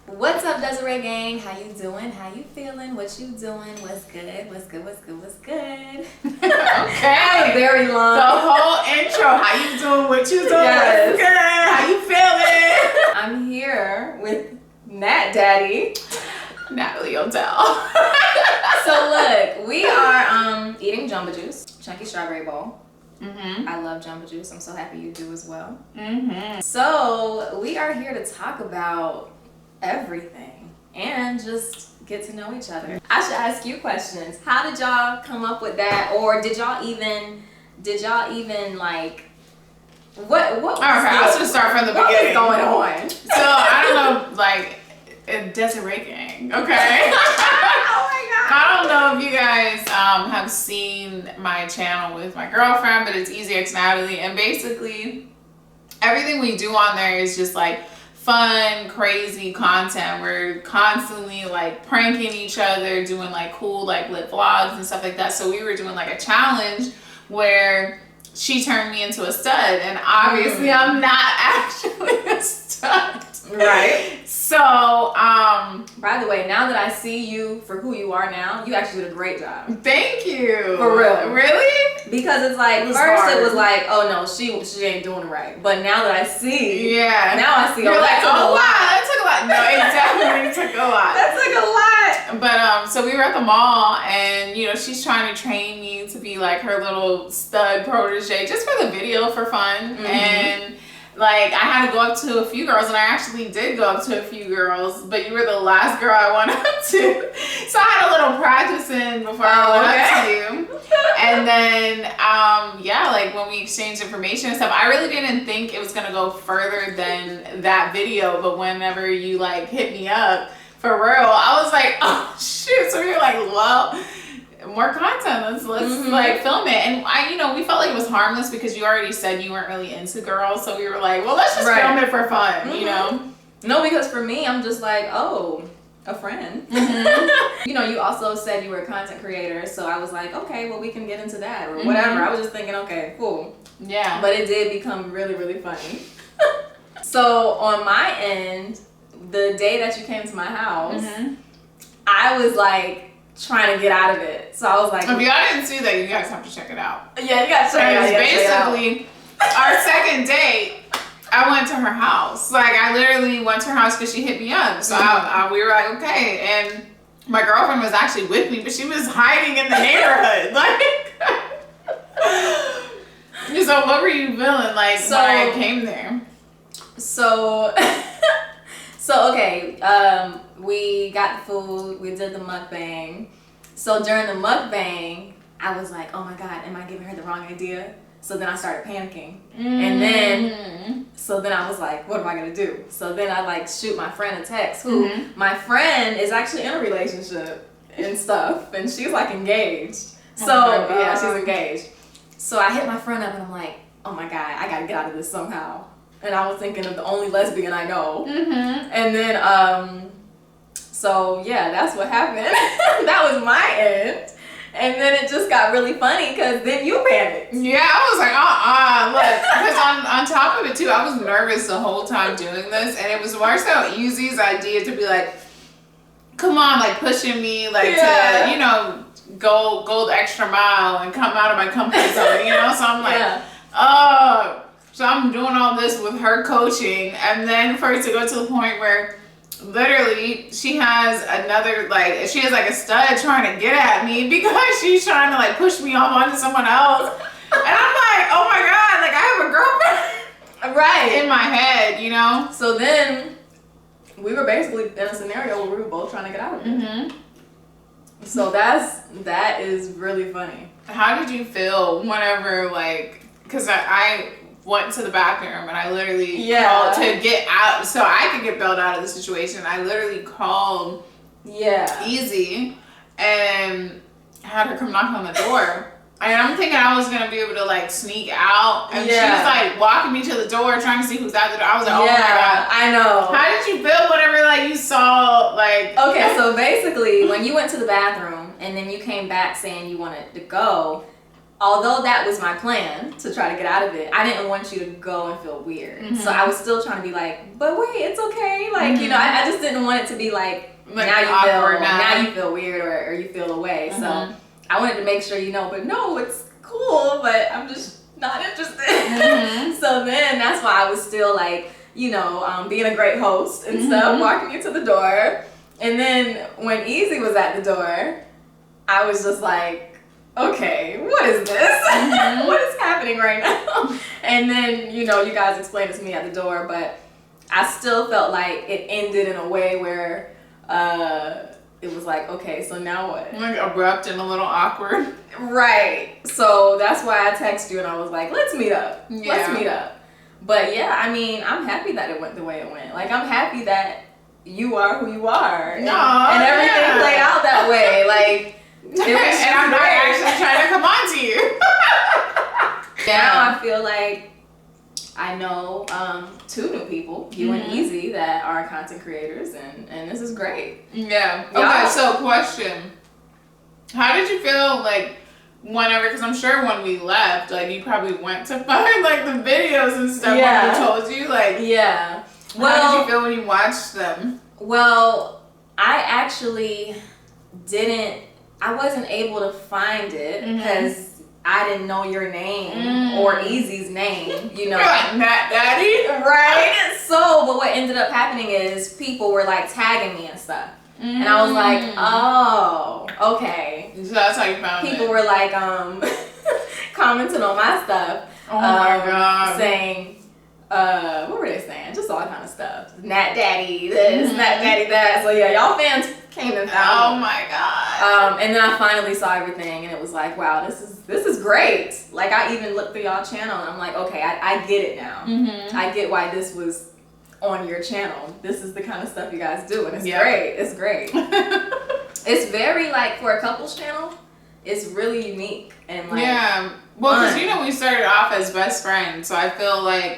What's up, Desiree gang? How you doing? How you feeling? What you doing? What's good? What's good? What's good? What's good? Okay. Very long. The whole intro. How you doing? What you doing? Yes. What's good? How you feeling? I'm here with Nat Daddy. Natalie Odell. So look, we are eating Jamba Juice, chunky strawberry bowl. Mm-hmm. I love Jamba Juice. I'm so happy you do as well. Mm-hmm. So we are here to talk about everything and just get to know each other. I should ask you questions. How did y'all come up with that, or did y'all even like what? All right, I'll just start from the beginning. What was going on? So I don't know, like Desiree gang. Okay. Oh my god. I don't know if you guys have seen my channel with my girlfriend, but it's Ezee X Natalie, and basically everything we do on there is just like fun, crazy content. We're constantly like pranking each other, doing like cool like lit vlogs and stuff like that. So we were doing like a challenge where she turned me into a stud, and obviously I'm not actually a stud. Right. So, by the way, now that I see you for who you are now, you actually did a great job. thank you. For real. Really? Because it's like, It was first hard. it was like, oh no, she ain't doing it right. But now that I see, Yeah. now I see, You're like, that took a oh wow, lot. that took a lot. No, it definitely took a lot. That took a lot. But so we were at the mall, and you know, she's trying to train me to be like her little stud protege, just for the video, for fun. Mhm. And like, I had to go up to a few girls, and I actually did go up to a few girls, but you were the last girl I went up to. So I had a little practicing before I went up to you. And then, yeah, like when we exchanged information and stuff, I really didn't think it was gonna go further than that video. But whenever you like hit me up, for real, I was like, oh shoot. So we were like, well, more content, let's like film it. And we felt like it was harmless because you already said you weren't really into girls, so we were like, well, let's just film it for fun, you know. No, because for me, I'm just like, oh, a friend. You also said you were a content creator, so I was like, okay, well, we can get into that or whatever. I was just thinking, okay, cool. Yeah. But it did become really, really funny. So on my end, the day that you came to my house, I was like trying to get out of it. So I was like, if y'all didn't see that, you guys have to check it out. yeah, you got to check it out. Basically, our second date, I went to her house. Like, I literally went to her house because she hit me up. So we were like, okay. And my girlfriend was actually with me, but she was hiding in the neighborhood. Like, so what were you feeling like when I came there? So, okay, we got the food, we did the mukbang. So during the mukbang, I was like, oh my God, am I giving her the wrong idea? So then I started panicking. And then, so then I was like, what am I gonna do? So then I like shoot my friend a text, who my friend is actually in a relationship and stuff, and she's like engaged. So yeah, she's engaged. So I hit my friend up and I'm like, oh my God, I gotta get out of this somehow. And I was thinking of the only lesbian I know. And then, so yeah, that's what happened. That was my end. And then it just got really funny because then you panicked. Yeah, I was like, look, because on top of it too, I was nervous the whole time doing this, and it was more so Ezee's idea to be like, come on, like pushing me, like to, go the extra mile and come out of my comfort zone, So I'm like, oh, so I'm doing all this with her coaching, and then for it to go to the point where literally she has a stud trying to get at me because she's trying to like push me off onto someone else. And I'm like, oh my God, like I have a girlfriend right in my head, So then we were basically in a scenario where we were both trying to get out of it. So that is really funny. How did you feel whenever because I went to the bathroom and I literally called to get out so I could get bailed out of the situation. I literally called Ezee and had her come knock on the door. And I'm thinking I was gonna be able to like sneak out, and she was like walking me to the door, trying to see who's out the door. I was like, oh my God, I know. How did you feel whenever like you saw like? Okay, so basically, when you went to the bathroom and then you came back saying you wanted to go, although that was my plan to try to get out of it, I didn't want you to go and feel weird. So I was still trying to be like, but wait, it's okay. Like, you know, I just didn't want it to be like now you feel weird or you feel away. So I wanted to make sure you know, but no, it's cool, but I'm just not interested. So then that's why I was still like, you know, being a great host and stuff, walking you to the door. And then when Ezee was at the door, I was just like, okay, what is this? What is happening right now? And then, you know, you guys explained it to me at the door, but I still felt like it ended in a way where it was like, okay, so now what? Like abrupt and a little awkward. Right. So that's why I texted you and I was like, let's meet up. Yeah. Let's meet up. But yeah, I mean, I'm happy that it went the way it went. Like, I'm happy that you are who you are. And everything played out that way. Like, it was and I'm not actually trying to come on to you. Now I feel like I know 2 new people, you and Ezee, that are content creators, and this is great. Yeah. Okay, so question. How did you feel like whenever, because I'm sure when we left, like you probably went to find like the videos and stuff when we told you, like, well, how did you feel when you watched them? Well, I actually I wasn't able to find it because I didn't know your name or Ezee's name, you know. You're like, Matt Daddy? Right? So, but what ended up happening is people were like tagging me and stuff. And I was like, oh, okay. So that's how you found People were like commenting on my stuff. Oh my God. Saying, what were they saying? Just all kind of stuff. Nat Daddy this, Nat Daddy that. So yeah, y'all fans came and found me. Oh my God. And then I finally saw everything and it was like, wow, this is great. Like, I even looked through y'all channel and I'm like, okay, I get it now. I get why this was on your channel. This is the kind of stuff you guys do, and it's great. It's great. It's very, like, for a couples channel, it's really unique and like well, because you know we started off as best friends, so I feel like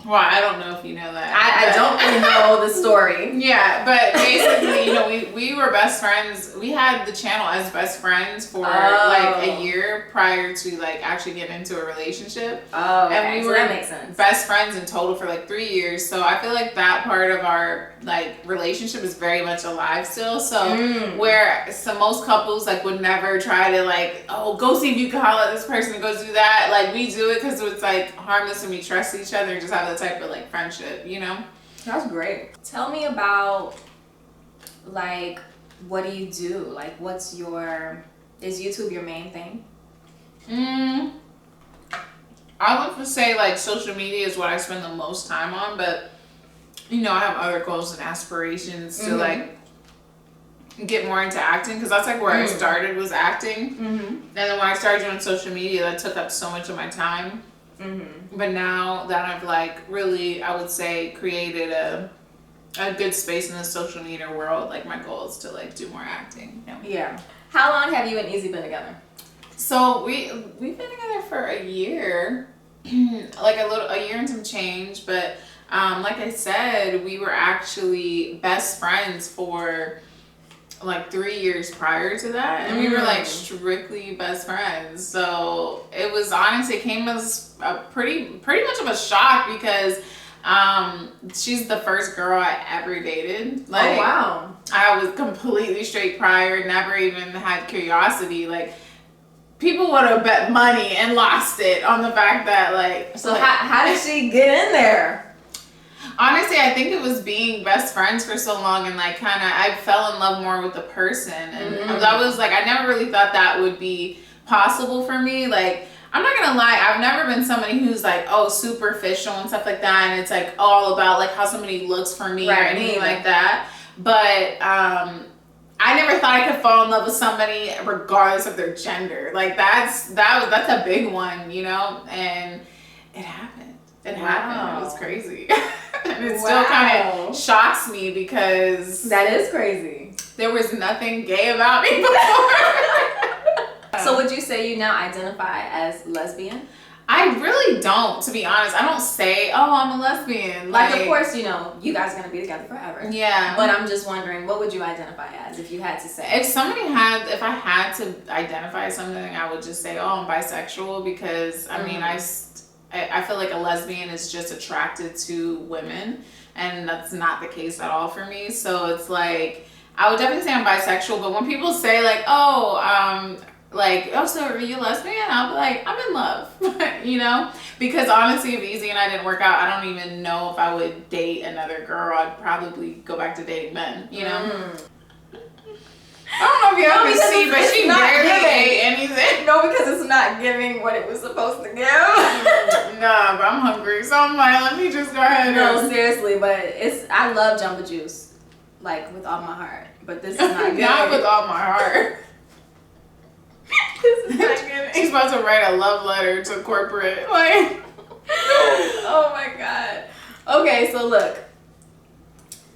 well, I don't know if you know that. I don't really know the story. Yeah, but basically, you know, we were best friends. We had the channel as best friends for like a year prior to like actually getting into a relationship. Oh, okay. And we were that makes sense. Best friends in total for like 3 years. So I feel like that part of our like relationship is very much alive still. So where most couples like would never try to like, oh, go see if you can holler at this person and go do that. Like, we do it because it's like harmless and we trust each other and just have that type of like friendship, you know? That's great. Tell me about like, what do you do? Like, is YouTube your main thing? I would say like social media is what I spend the most time on, but you know, I have other goals and aspirations to like get more into acting, because that's like where I started, was acting. And then when I started doing social media, that took up so much of my time. But now that I've like really, I would say, created a good space in the social media world, like my goal is to like do more acting. Yeah. How long have you and Ezee been together? So we've been together for a year, like a year and some change. But like I said, we were actually best friends for like 3 years prior to that, and we were like strictly best friends. So it was honestly, it came as a pretty much of a shock, because she's the first girl I ever dated. Like, oh wow. I was completely straight prior, never even had curiosity. Like, people would have bet money and lost it on the fact that like. So like, how did she get in there? Honestly, I think it was being best friends for so long, and like kind of I fell in love more with the person, and that was like, I never really thought that would be possible for me. Like, I'm not gonna lie, I've never been somebody who's like, oh, superficial and stuff like that, and it's like all about like how somebody looks for me or anything like that. But I never thought I could fall in love with somebody regardless of their gender. Like, that's a big one, you know, and it happened. It happened. It was crazy. And it still kind of shocks me, because that is crazy. There was nothing gay about me before. So would you say you now identify as lesbian? I really don't, to be honest. I don't say, oh, I'm a lesbian. Like, of course, you know, you guys are going to be together forever. Yeah. But I'm just wondering, what would you identify as if you had to say? If I had to identify something, I would just say, oh, I'm bisexual, because, I mean, I feel like a lesbian is just attracted to women, and that's not the case at all for me. So it's like, I would definitely say I'm bisexual, but when people say like, oh, so are you lesbian? I'll be like, I'm in love, you know? Because honestly, if Ezee and I didn't work out, I don't even know if I would date another girl. I'd probably go back to dating men, you know? I don't know if you ever see, but she barely ate anything. No, because it's not giving what it was supposed to give. Nah, but I'm hungry, so I'm like, let me just go ahead. No, seriously, but I love Jamba Juice, like with all my heart. But this is not giving. Not with all my heart. This is not giving. She's about to write a love letter to corporate, like. Oh my god. Okay, so look,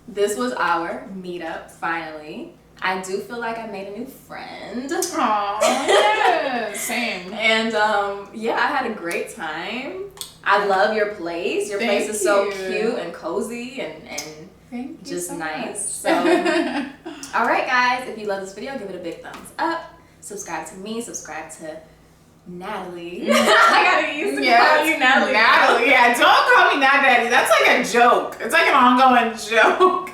this was our meetup finally. I do feel like I made a new friend. Aww, yeah, same. And yeah, I had a great time. I love your place. Your place is so cute and cozy and just nice. So, all right, guys, if you love this video, give it a big thumbs up. Subscribe to me. Subscribe to Natalie. I gotta use to call you Natalie. Natalie, yeah, don't call me Nat Daddy. That's like a joke. It's like an ongoing joke.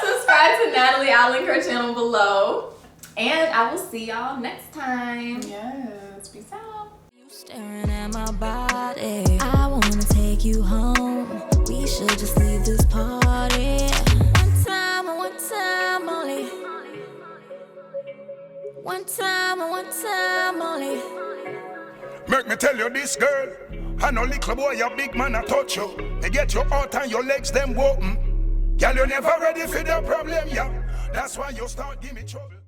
Subscribe to Natalie. I'll link her channel below. And I will see y'all next time. Yes, peace out. You staring at my body. I wanna take you home. We should just leave this party. One time only. One time only. Make me tell you this, girl. I know little boy, your big man, I touch you. They get your out and your legs, them open. Girl, you never ready for the problem, yeah. That's why you start give me trouble.